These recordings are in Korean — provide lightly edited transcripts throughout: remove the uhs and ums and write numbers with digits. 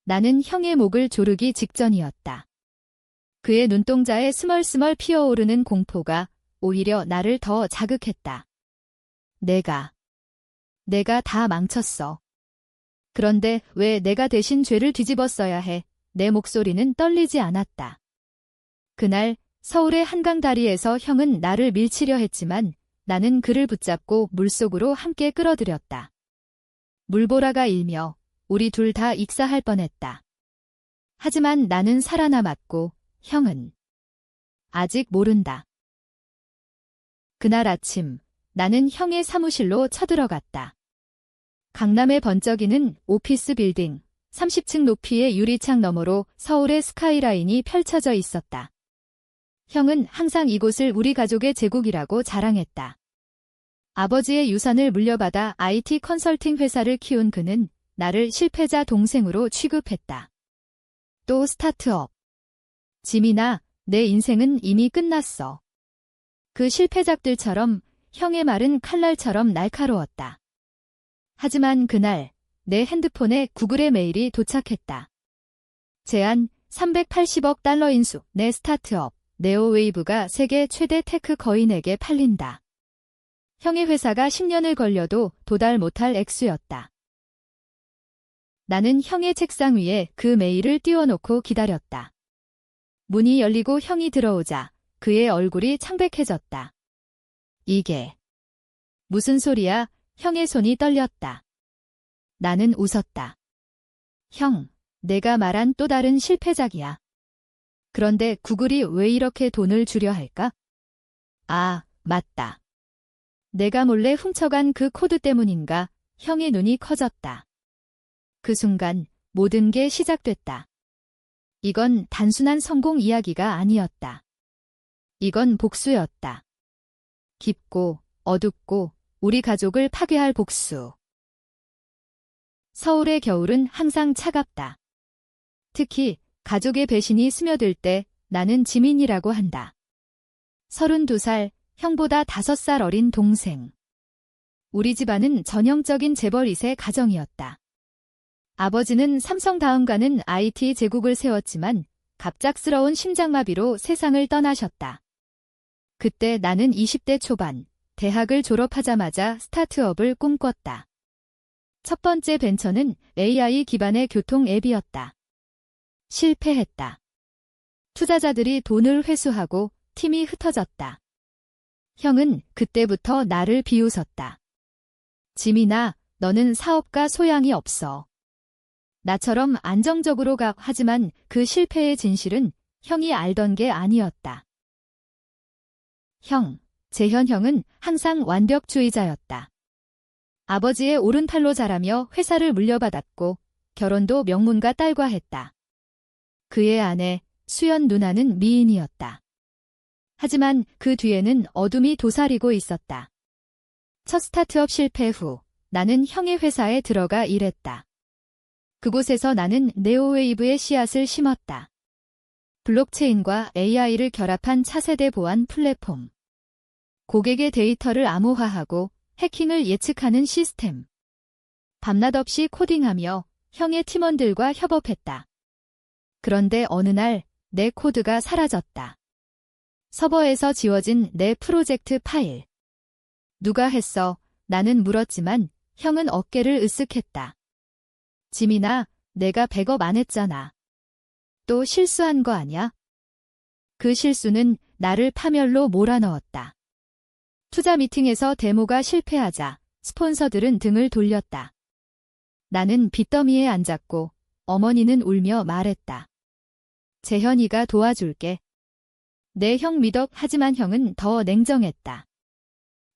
나는 형의 목을 조르기 직전이었다. 그의 눈동자에 스멀스멀 피어오르는 공포가 오히려 나를 더 자극했다. 내가 다 망쳤어. 그런데 왜 내가 대신 죄를 뒤집었어야 해? 내 목소리는 떨리지 않았다. 그날 서울의 한강 다리에서 형은 나를 밀치려 했지만 나는 그를 붙잡고 물속으로 함께 끌어들였다. 물보라가 일며 우리 둘 다 익사할 뻔했다. 하지만 나는 살아남았고 형은 아직 모른다. 그날 아침 나는 형의 사무실로 쳐들어갔다. 강남에 번쩍이는 오피스 빌딩, 30층 높이의 유리창 너머로 서울의 스카이라인이 펼쳐져 있었다. 형은 항상 이곳을 우리 가족의 제국이라고 자랑했다. 아버지의 유산을 물려받아 IT 컨설팅 회사를 키운 그는 나를 실패자 동생으로 취급했다. 또 스타트업. 지민아, 내 인생은 이미 끝났어. 그 실패작들처럼 형의 말은 칼날처럼 날카로웠다. 하지만 그날 내 핸드폰에 구글의 메일이 도착했다. 제안 380억 달러 인수, 내 스타트업 네오웨이브가 세계 최대 테크 거인에게 팔린다. 형의 회사가 10년을 걸려도 도달 못할 액수였다. 나는 형의 책상 위에 그 메일을 띄워놓고 기다렸다. 문이 열리고 형이 들어오자 그의 얼굴이 창백해졌다. 이게 무슨 소리야? 형의 손이 떨렸다. 나는 웃었다. 형, 내가 말한 또 다른 실패작이야. 그런데 구글이 왜 이렇게 돈을 주려 할까? 아, 맞다. 내가 몰래 훔쳐간 그 코드 때문인가? 형의 눈이 커졌다. 그 순간 모든 게 시작됐다. 이건 단순한 성공 이야기가 아니었다. 이건 복수였다. 깊고 어둡고 우리 가족을 파괴할 복수. 서울의 겨울은 항상 차갑다. 특히 가족의 배신이 스며들 때 나는 지민이라고 한다. 32살, 형보다 5살 어린 동생. 우리 집안은 전형적인 재벌 2세 가정이었다. 아버지는 삼성 다음 가는 IT 제국을 세웠지만 갑작스러운 심장마비로 세상을 떠나셨다. 그때 나는 20대 초반, 대학을 졸업하자마자 스타트업을 꿈꿨다. 첫 번째 벤처는 AI 기반의 교통 앱이었다. 실패했다. 투자자들이 돈을 회수하고 팀이 흩어졌다. 형은 그때부터 나를 비웃었다. 지민아, 너는 사업가 소양이 없어. 나처럼 안정적으로 가. 하지만 그 실패의 진실은 형이 알던 게 아니었다. 재현 형은 항상 완벽주의자였다. 아버지의 오른팔로 자라며 회사를 물려받았고 결혼도 명문가 딸과 했다. 그의 아내 수연 누나는 미인이었다. 하지만 그 뒤에는 어둠이 도사리고 있었다. 첫 스타트업 실패 후 나는 형의 회사에 들어가 일했다. 그곳에서 나는 네오웨이브의 씨앗을 심었다. 블록체인과 AI를 결합한 차세대 보안 플랫폼. 고객의 데이터를 암호화하고 해킹을 예측하는 시스템. 밤낮 없이 코딩하며 형의 팀원들과 협업했다. 그런데 어느 날 내 코드가 사라졌다. 서버에서 지워진 내 프로젝트 파일. 누가 했어? 나는 물었지만 형은 어깨를 으쓱했다. 지민아, 내가 백업 안 했잖아. 또 실수한 거 아냐? 그 실수는 나를 파멸로 몰아넣었다. 투자 미팅에서 데모가 실패하자 스폰서들은 등을 돌렸다. 나는 빚더미에 앉았고 어머니는 울며 말했다. 재현이가 도와줄게. 내 형 믿어. 하지만 형은 더 냉정했다.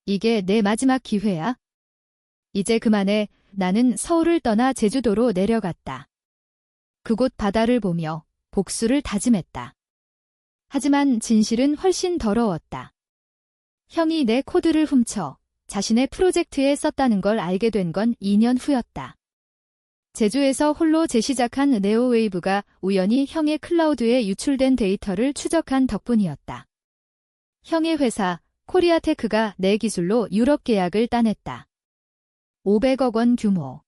이게 내 마지막 기회야. 이제 그만해. 나는 서울을 떠나 제주도로 내려갔다. 그곳 바다를 보며 복수를 다짐했다. 하지만 진실은 훨씬 더러웠다. 형이 내 코드를 훔쳐 자신의 프로젝트에 썼다는 걸 알게 된 건 2년 후였다. 제주에서 홀로 재시작한 네오웨이브가 우연히 형의 클라우드에 유출된 데이터를 추적한 덕분이었다. 형의 회사 코리아테크가 내 기술로 유럽 계약을 따냈다. 500억 원 규모.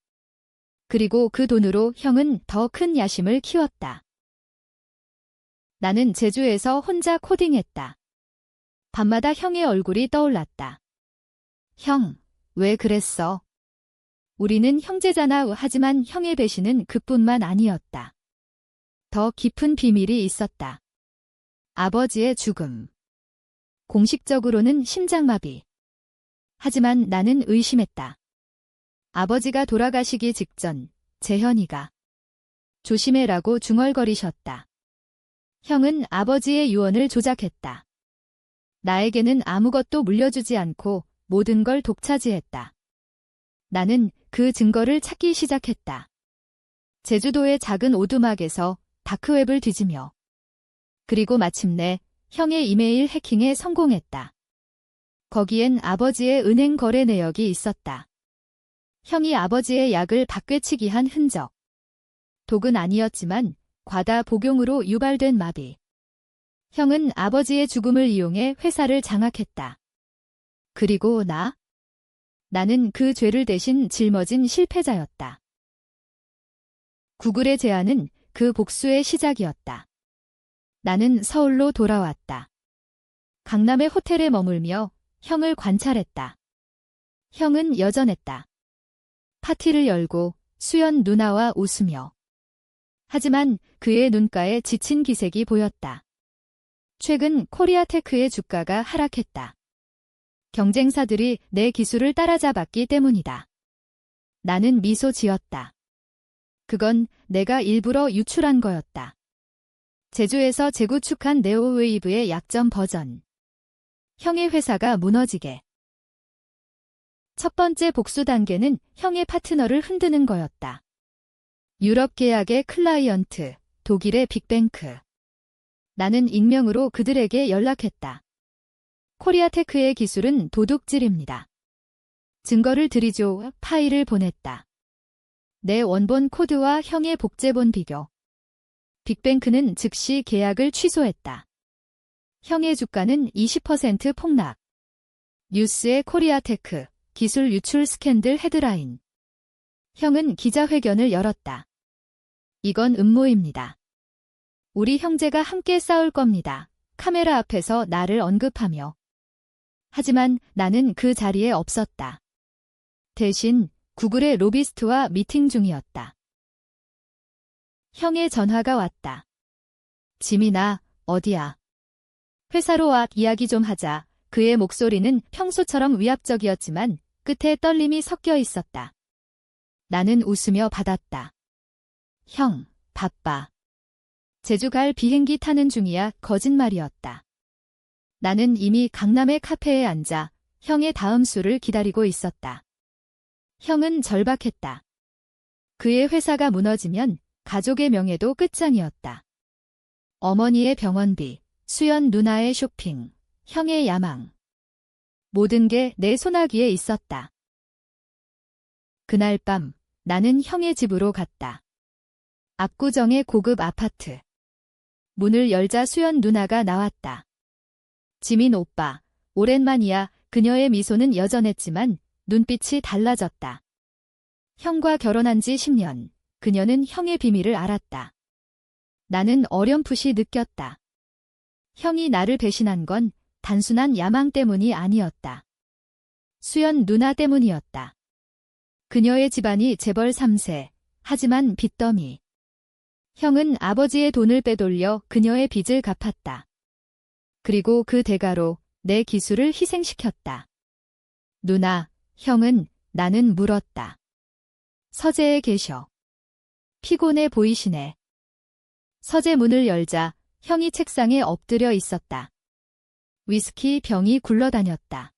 그리고 그 돈으로 형은 더 큰 야심을 키웠다. 나는 제주에서 혼자 코딩했다. 밤마다 형의 얼굴이 떠올랐다. 형, 왜 그랬어? 우리는 형제잖아. 하지만 형의 배신은 그뿐만 아니었다. 더 깊은 비밀이 있었다. 아버지의 죽음. 공식적으로는 심장마비. 하지만 나는 의심했다. 아버지가 돌아가시기 직전 재현이가 조심해라고 중얼거리셨다. 형은 아버지의 유언을 조작했다. 나에게는 아무것도 물려주지 않고 모든 걸 독차지했다. 나는 그 증거를 찾기 시작했다. 제주도의 작은 오두막에서 다크웹을 뒤지며. 그리고 마침내 형의 이메일 해킹에 성공했다. 거기엔 아버지의 은행 거래 내역이 있었다. 형이 아버지의 약을 바꿰치기 한 흔적. 독은 아니었지만 과다 복용으로 유발된 마비. 형은 아버지의 죽음을 이용해 회사를 장악했다. 그리고 나는 그 죄를 대신 짊어진 실패자였다. 구글의 제안은 그 복수의 시작이었다. 나는 서울로 돌아왔다. 강남의 호텔에 머물며 형을 관찰했다. 형은 여전했다. 파티를 열고 수연 누나와 웃으며. 하지만 그의 눈가에 지친 기색이 보였다. 최근 코리아테크의 주가가 하락했다. 경쟁사들이 내 기술을 따라잡았기 때문이다. 나는 미소 지었다. 그건 내가 일부러 유출한 거였다. 제주에서 재구축한 네오웨이브의 약점 버전. 형의 회사가 무너지게. 첫 번째 복수 단계는 형의 파트너를 흔드는 거였다. 유럽 계약의 클라이언트, 독일의 빅뱅크. 나는 익명으로 그들에게 연락했다. 코리아테크의 기술은 도둑질입니다. 증거를 드리죠. 파일을 보냈다. 내 원본 코드와 형의 복제본 비교. 빅뱅크는 즉시 계약을 취소했다. 형의 주가는 20% 폭락. 뉴스의 코리아테크, 기술 유출 스캔들 헤드라인. 형은 기자회견을 열었다. 이건 음모입니다. 우리 형제가 함께 싸울 겁니다. 카메라 앞에서 나를 언급하며. 하지만 나는 그 자리에 없었다. 대신 구글의 로비스트와 미팅 중이었다. 형의 전화가 왔다. 지민아, 어디야? 회사로 와, 이야기 좀 하자. 그의 목소리는 평소처럼 위압적이었지만 끝에 떨림이 섞여 있었다. 나는 웃으며 받았다. 형, 바빠. 제주 갈 비행기 타는 중이야. 거짓말이었다. 나는 이미 강남의 카페에 앉아 형의 다음 수를 기다리고 있었다. 형은 절박했다. 그의 회사가 무너지면 가족의 명예도 끝장이었다. 어머니의 병원비, 수연 누나의 쇼핑, 형의 야망. 모든 게 내 소나기에 있었다. 그날 밤 나는 형의 집으로 갔다. 압구정의 고급 아파트. 문을 열자 수연 누나가 나왔다. 지민 오빠, 오랜만이야. 그녀의 미소는 여전했지만 눈빛이 달라졌다. 형과 결혼한 지 10년. 그녀는 형의 비밀을 알았다. 나는 어렴풋이 느꼈다. 형이 나를 배신한 건 단순한 야망 때문이 아니었다. 수연 누나 때문이었다. 그녀의 집안이 재벌 3세, 하지만 빚더미. 형은 아버지의 돈을 빼돌려 그녀의 빚을 갚았다. 그리고 그 대가로 내 기술을 희생시켰다. 누나, 형은, 나는 물었다. 서재에 계셔. 피곤해 보이시네. 서재 문을 열자 형이 책상에 엎드려 있었다. 위스키 병이 굴러다녔다.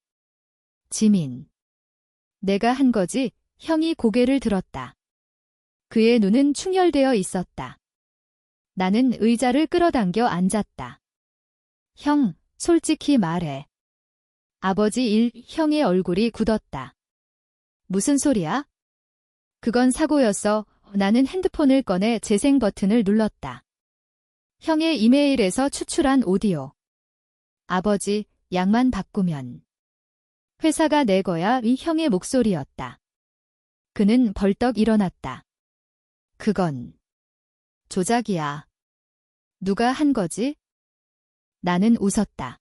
지민. 내가 한 거지. 형이 고개를 들었다. 그의 눈은 충혈되어 있었다. 나는 의자를 끌어당겨 앉았다. 형, 솔직히 말해. 아버지 형의 얼굴이 굳었다. 무슨 소리야? 그건 사고였어. 나는 핸드폰을 꺼내 재생 버튼을 눌렀다. 형의 이메일에서 추출한 오디오. 아버지, 약만 바꾸면. 회사가 내 거야. 이 형의 목소리였다. 그는 벌떡 일어났다. 그건 조작이야. 누가 한 거지? 나는 웃었다.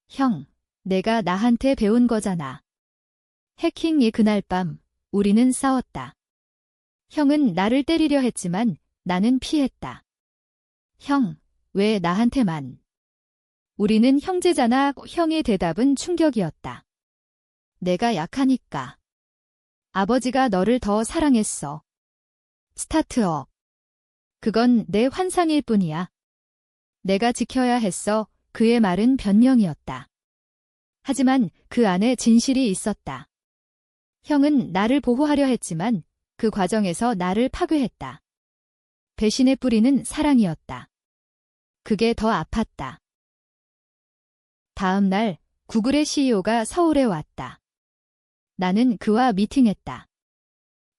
형, 내가 나한테 배운 거잖아. 해킹이 그날 밤 우리는 싸웠다. 형은 나를 때리려 했지만 나는 피했다. 형, 왜 나한테만? 우리는 형제잖아. 형의 대답은 충격이었다. 내가 약하니까. 아버지가 너를 더 사랑했어. 스타트업. 그건 내 환상일 뿐이야. 내가 지켜야 했어. 그의 말은 변명이었다. 하지만 그 안에 진실이 있었다. 형은 나를 보호하려 했지만 그 과정에서 나를 파괴했다. 배신의 뿌리는 사랑이었다. 그게 더 아팠다. 다음 날 구글의 CEO가 서울에 왔다. 나는 그와 미팅했다.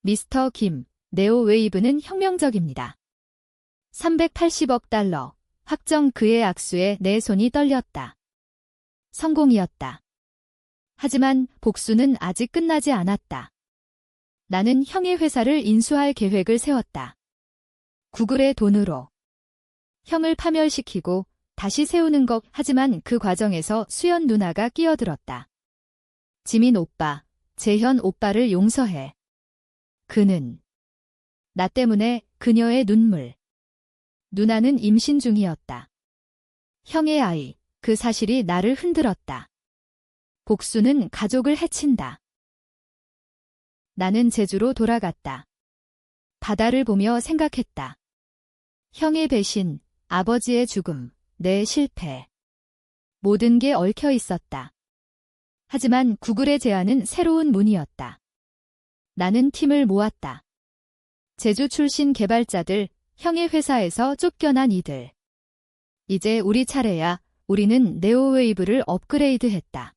미스터 김, 네오웨이브는 혁명적입니다. 380억 달러, 확정. 그의 악수에 내 손이 떨렸다. 성공이었다. 하지만 복수는 아직 끝나지 않았다. 나는 형의 회사를 인수할 계획을 세웠다. 구글의 돈으로. 형을 파멸시키고 다시 세우는 것. 하지만 그 과정에서 수연 누나가 끼어들었다. 지민 오빠, 재현 오빠를 용서해. 그는 나 때문에. 그녀의 눈물. 누나는 임신 중이었다. 형의 아이. 그 사실이 나를 흔들었다. 복수는 가족을 해친다. 나는 제주로 돌아갔다. 바다를 보며 생각했다. 형의 배신, 아버지의 죽음, 내 실패. 모든 게 얽혀 있었다. 하지만 구글의 제안은 새로운 문이었다. 나는 팀을 모았다. 제주 출신 개발자들, 형의 회사에서 쫓겨난 이들. 이제 우리 차례야. 우리는 네오웨이브를 업그레이드했다.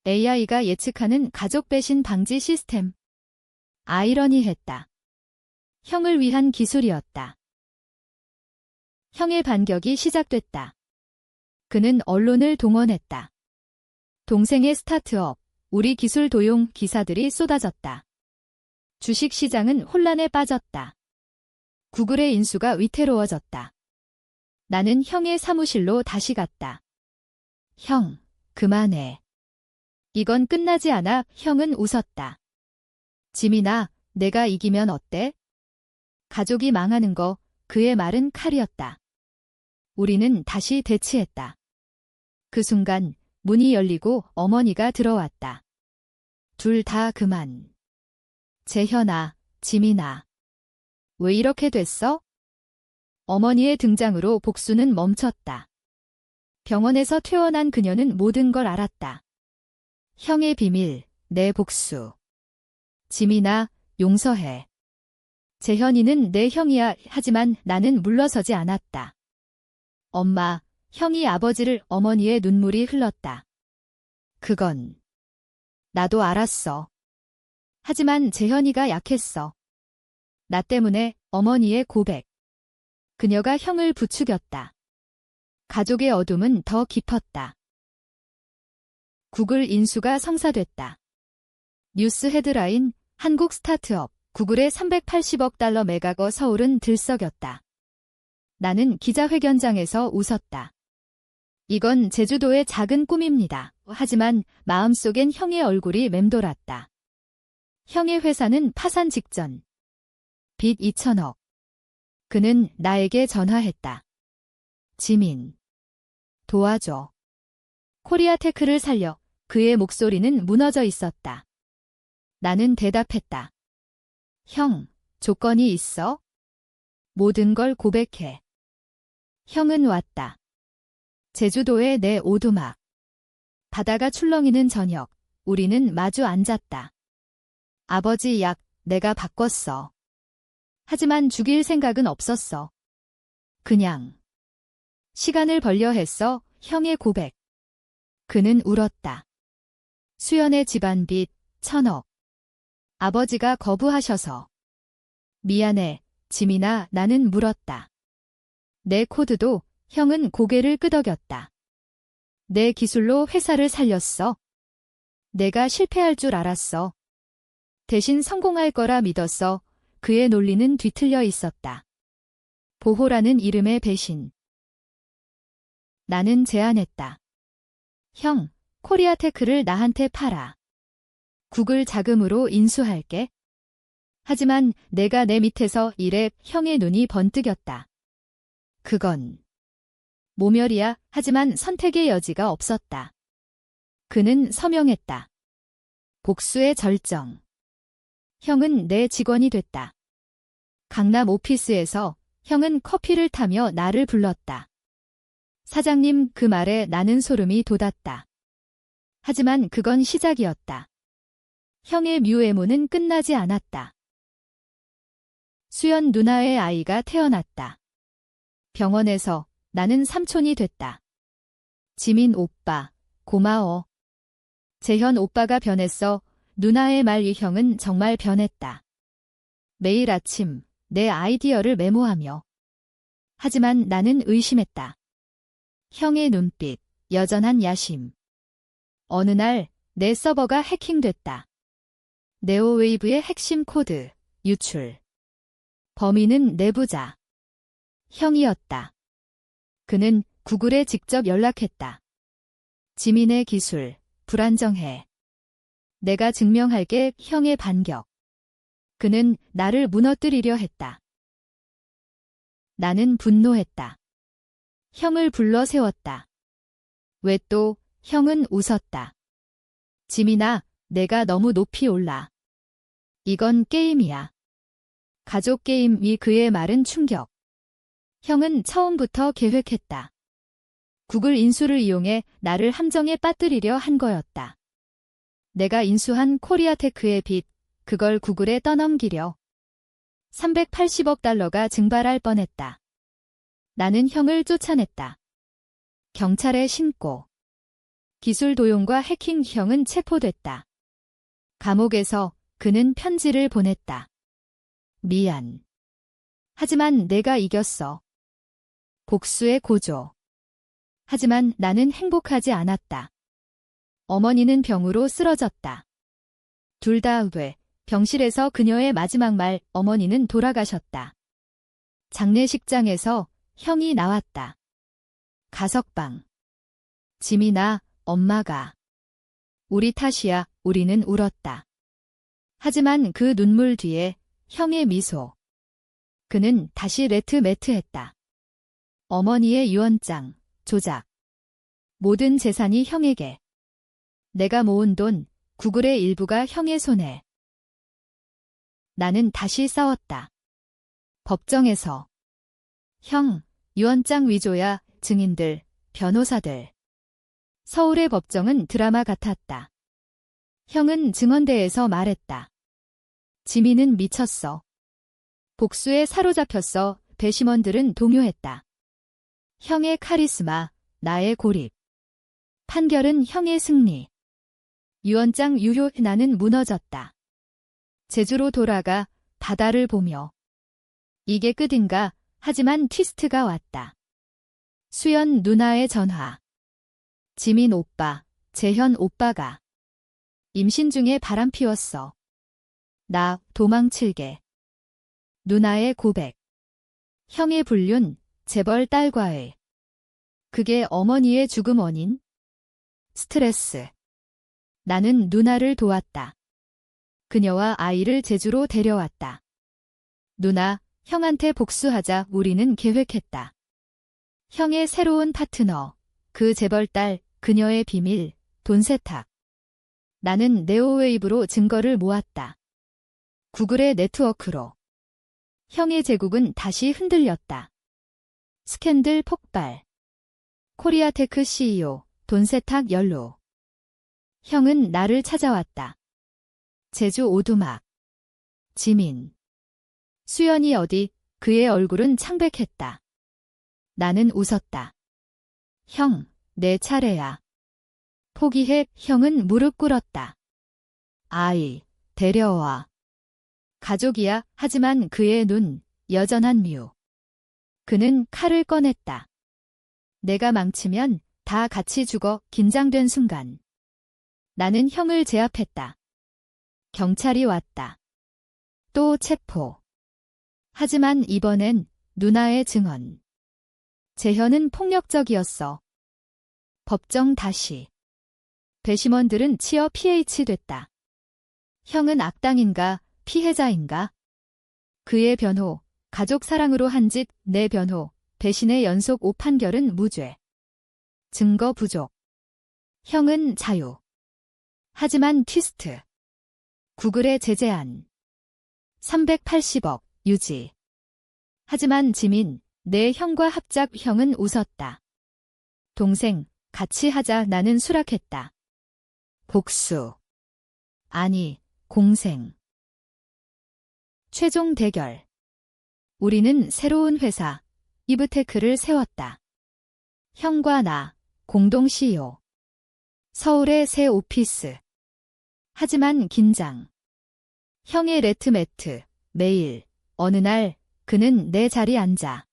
AI가 예측하는 가족 배신 방지 시스템. 아이러니했다. 형을 위한 기술이었다. 형의 반격이 시작됐다. 그는 언론을 동원했다. 동생의 스타트업, 우리 기술 도용. 기사들이 쏟아졌다. 주식시장은 혼란에 빠졌다. 구글의 인수가 위태로워졌다. 나는 형의 사무실로 다시 갔다. 형, 그만해. 이건 끝나지 않아. 형은 웃었다. 지민아, 내가 이기면 어때? 가족이 망하는 거. 그의 말은 칼이었다. 우리는 다시 대치했다. 그 순간 문이 열리고 어머니가 들어왔다. 둘 다 그만. 재현아, 지민아. 왜 이렇게 됐어? 어머니의 등장으로 복수는 멈췄다. 병원에서 퇴원한 그녀는 모든 걸 알았다. 형의 비밀, 내 복수. 지민아, 용서해. 재현이는 내 형이야. 하지만 나는 물러서지 않았다. 엄마, 형이 아버지를. 어머니의 눈물이 흘렀다. 그건 나도 알았어. 하지만 재현이가 약했어. 나 때문에. 어머니의 고백. 그녀가 형을 부추겼다. 가족의 어둠은 더 깊었다. 구글 인수가 성사됐다. 뉴스 헤드라인, 한국 스타트업, 구글의 380억 달러 매각어. 서울은 들썩였다. 나는 기자회견장에서 웃었다. 이건 제주도의 작은 꿈입니다. 하지만 마음속엔 형의 얼굴이 맴돌았다. 형의 회사는 파산 직전. 빚 2천억. 그는 나에게 전화했다. 지민. 도와줘. 코리아테크를 살려. 그의 목소리는 무너져 있었다. 나는 대답했다. 형, 조건이 있어? 모든 걸 고백해. 형은 왔다. 제주도의 내 오두막. 바다가 출렁이는 저녁, 우리는 마주 앉았다. 아버지 약, 내가 바꿨어. 하지만 죽일 생각은 없었어. 그냥 시간을 벌려 했어. 형의 고백. 그는 울었다. 수연의 집안 빚 1,000억. 아버지가 거부하셔서. 미안해, 지민아. 나는 물었다. 내 코드도. 형은 고개를 끄덕였다. 내 기술로 회사를 살렸어. 내가 실패할 줄 알았어. 대신 성공할 거라 믿었어. 그의 논리는 뒤틀려 있었다. 보호라는 이름의 배신. 나는 제안했다. 형, 코리아테크를 나한테 팔아. 구글 자금으로 인수할게. 하지만 내가 내 밑에서 일해. 형의 눈이 번뜩였다. 그건 모멸이야. 하지만 선택의 여지가 없었다. 그는 서명했다. 복수의 절정. 형은 내 직원이 됐다. 강남 오피스에서 형은 커피를 타며 나를 불렀다. 사장님, 그 말에 나는 소름이 돋았다. 하지만 그건 시작이었다. 형의 묘해무는 끝나지 않았다. 수연 누나의 아이가 태어났다. 병원에서 나는 삼촌이 됐다. 지민 오빠, 고마워. 재현 오빠가 변했어. 누나의 말 이 형은 정말 변했다. 매일 아침 내 아이디어를 메모하며. 하지만 나는 의심했다. 형의 눈빛, 여전한 야심. 어느 날 내 서버가 해킹됐다. 네오웨이브의 핵심 코드, 유출. 범인은 내부자. 형이었다. 그는 구글에 직접 연락했다. 지민의 기술, 불안정해. 내가 증명할게. 형의 반격. 그는 나를 무너뜨리려 했다. 나는 분노했다. 형을 불러 세웠다. 왜 또? 형은 웃었다. 지민아, 내가 너무 높이 올라. 이건 게임이야. 가족 게임이. 그의 말은 충격. 형은 처음부터 계획했다. 구글 인수를 이용해 나를 함정에 빠뜨리려 한 거였다. 내가 인수한 코리아테크의 빚, 그걸 구글에 떠넘기려. 380억 달러가 증발할 뻔했다. 나는 형을 쫓아냈다. 경찰에 신고. 기술 도용과 해킹. 형은 체포됐다. 감옥에서 그는 편지를 보냈다. 미안. 하지만 내가 이겼어. 복수의 고조. 하지만 나는 행복하지 않았다. 어머니는 병으로 쓰러졌다. 둘 다 병실에서 그녀의 마지막 말. 어머니는 돌아가셨다. 장례식장에서 형이 나왔다. 가석방. 지민아, 엄마가. 우리 탓이야. 우리는 울었다. 하지만 그 눈물 뒤에 형의 미소. 그는 다시 매트했다. 어머니의 유언장, 조작. 모든 재산이 형에게. 내가 모은 돈, 구글의 일부가 형의 손에. 나는 다시 싸웠다. 법정에서. 형, 유언장 위조야. 증인들, 변호사들. 서울의 법정은 드라마 같았다. 형은 증언대에서 말했다. 지민은 미쳤어. 복수에 사로잡혔어. 배심원들은 동요했다. 형의 카리스마, 나의 고립. 판결은 형의 승리. 유언장 유효. 나는 무너졌다. 제주로 돌아가 바다를 보며. 이게 끝인가? 하지만 트위스트가 왔다. 수연 누나의 전화. 지민 오빠, 재현 오빠가. 임신 중에 바람 피웠어. 나 도망칠게. 누나의 고백. 형의 불륜, 재벌 딸과의. 그게 어머니의 죽음 원인? 스트레스. 나는 누나를 도왔다. 그녀와 아이를 제주로 데려왔다. 누나, 형한테 복수하자. 우리는 계획했다. 형의 새로운 파트너, 그 재벌딸, 그녀의 비밀, 돈 세탁. 나는 네오웨이브로 증거를 모았다. 구글의 네트워크로. 형의 제국은 다시 흔들렸다. 스캔들 폭발. 코리아테크 CEO, 돈 세탁 연루. 형은 나를 찾아왔다. 제주 오두막. 지민. 수연이 어디? 그의 얼굴은 창백했다. 나는 웃었다. 형, 내 차례야. 포기해. 형은 무릎 꿇었다. 아이, 데려와. 가족이야. 하지만 그의 눈, 여전한 뮤. 그는 칼을 꺼냈다. 내가 망치면 다 같이 죽어. 긴장된 순간. 나는 형을 제압했다. 경찰이 왔다. 또 체포. 하지만 이번엔 누나의 증언. 재현은 폭력적이었어. 법정 다시. 배심원들은 치어 PH 됐다. 형은 악당인가, 피해자인가? 그의 변호, 가족 사랑으로 한 짓, 내 변호, 배신의 연속 5판결은 무죄. 증거 부족. 형은 자유. 하지만 트위스트. 구글의 제재안. 380억, 유지. 하지만 지민, 내 형과 합작 형은 웃었다. 동생, 같이 하자 나는 수락했다. 복수. 아니, 공생. 최종 대결. 우리는 새로운 회사, 이브테크를 세웠다. 형과 나, 공동 CEO. 서울의 새 오피스. 하지만 긴장. 형의 레트매트, 매일, 어느 날, 그는 내 자리에 앉아.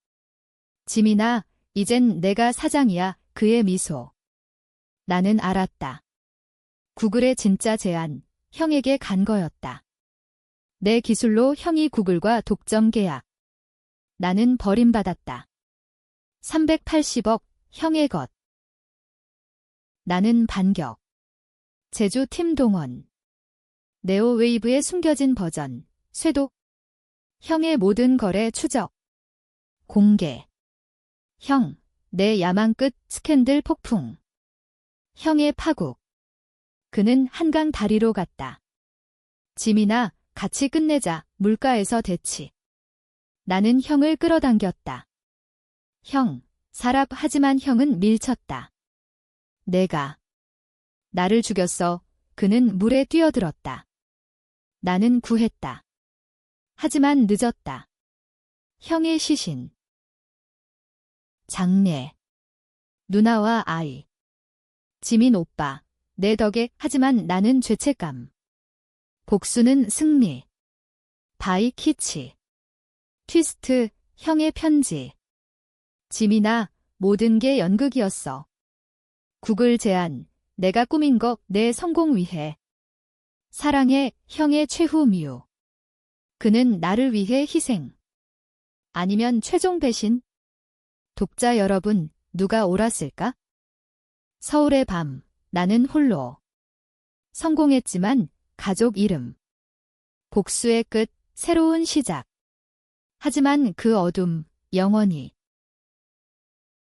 지민아, 이젠 내가 사장이야, 그의 미소. 나는 알았다. 구글의 진짜 제안, 형에게 간 거였다. 내 기술로 형이 구글과 독점 계약. 나는 버림받았다. 380억, 형의 것. 나는 반격. 제주 팀 동원. 네오웨이브의 숨겨진 버전, 쇄도. 형의 모든 거래 추적. 공개. 형, 내 야망 끝 스캔들 폭풍. 형의 파국. 그는 한강 다리로 갔다. 지민아, 같이 끝내자, 물가에서 대치. 나는 형을 끌어당겼다. 형, 사랍 하지만 형은 밀쳤다. 내가. 나를 죽였어. 그는 물에 뛰어들었다. 나는 구했다. 하지만 늦었다. 형의 시신. 장례. 누나와 아이. 지민 오빠. 내 덕에 하지만 나는 죄책감. 복수는 승리. 바이 키치. 트위스트, 형의 편지. 지민아, 모든 게 연극이었어. 구글 제안, 내가 꾸민 거 내 성공 위해. 사랑해, 형의 최후 미우. 그는 나를 위해 희생. 아니면 최종 배신? 독자 여러분, 누가 옳았을까? 서울의 밤, 나는 홀로. 성공했지만 가족 이름. 복수의 끝, 새로운 시작. 하지만 그 어둠, 영원히.